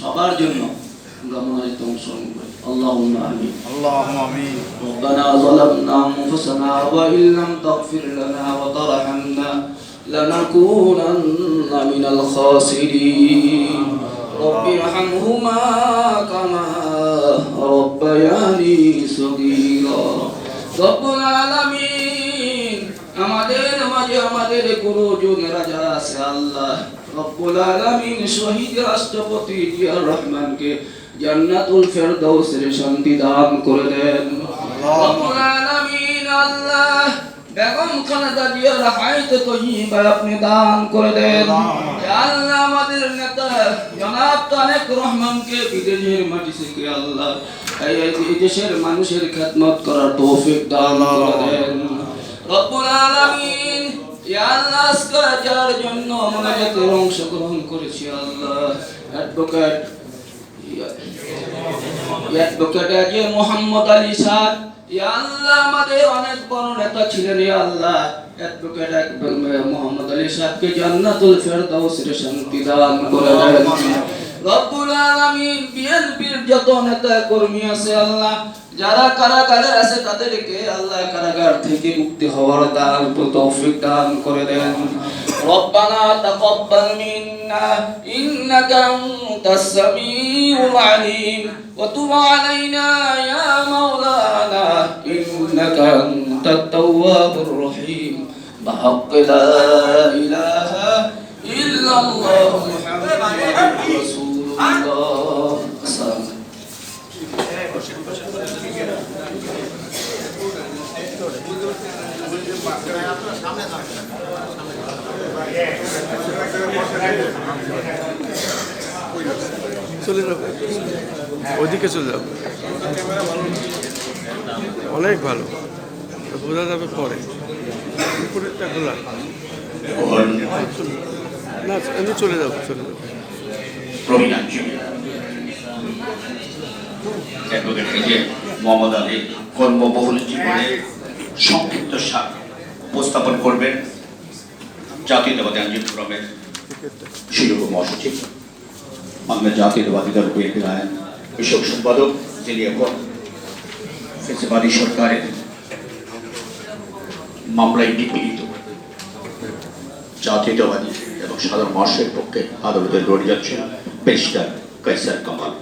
সবার জন্য আমরা মোনাজাত অনুসরণ করি। আল্লাহুম্মা আমিন। আল্লাহুম্মা আমিন। ربنا ظلمنا أنفسنا وإن لم تغفر لنا وترحمنا لنكونن من الخاسرين رب ارحمهما كما ربياني صغيرا رب العالمين আমাদের মাঝে আমাদের গুরুজনেরা যারা আছে আল্লাহ রব্বুল আলামিন শহীদ রাষ্ট্রপতি জিয়াউর রহমানকে জান্নাতুল ফেরদাউসের শান্তি দান করে দেন। রব্বুল আলামিন আল্লাহ বেগম খালেদা জিয়ার হায়াতে তয়্যিবা আপনি দান করে দেন। ইয়া আল্লাহ আমাদের নেতা জনাব তারেক রহমানকে বিদেশের মাটি থেকে আল্লাহ এই দেশের মানুষের খেদমত করার তৌফিক দান করে দেন। রব্বুল আলামিন ইয়া আল্লাহ আজকে যার জন্য মোনাজাতে অংশগ্রহণ করেছি আল্লাহ অ্যাডভোকেট যে মোহাম্মদ আলী সাদ ইয়া আল্লাহ আমাদের অনেক বড় নেতা ছিলেন ইয়া আল্লাহ অ্যাডভোকেট মোহাম্মদ আলী সাদকে জান্নাতুল ফেরদাউসের শান্তি দান করে দেন। রব্বুল আলামিন বিএনপির যত নেতা কর্মী আছে আল্লাহ যারা কারাগারে আছে তাদেরকে আল্লাহ কারাগার থেকে মুক্তি হওয়ার দান তৌফিক দান করে দেন। রব্বানা তাকাব্বাল মিন্না ইন্নাকা আনতাস সামিউল আলিম ওয়া তুব আলাইনা ইয়া মাওলানা ইন্নাকা আনতাত তাওয়াবুর রহিম বিহাক্কি লা ইলাহা ইল্লাল্লাহু মুহাম্মাদুর রাসূলুল্লাহ। আসসালামু চলে যাবে ওইদিকে চলে যাবে অনেক ভালো বোঝা যাবে পরে উপরেরটা খোলা না এমনি চলে যাবে মোহাম্মদ আলী কর্মবহুল জীবনে সংক্ষিপ্ত উপস্থাপন করবেন জাতীয়তাবাদী আইনজীবী ফোরামের শিরোপা মহাসচিব বাংলাদেশ জাতীয়তাবাদী দল বিএনপির আইন বিষয়ক সম্পাদক যিনি এখন ফ্যাসিবাদী সরকারের মামলায় নিপীড়িত জাতীয়তাবাদী এবং সাধারণ মানুষের পক্ষে আদালতের লড়ে যাচ্ছেন ব্যারিস্টার কায়সার কামাল।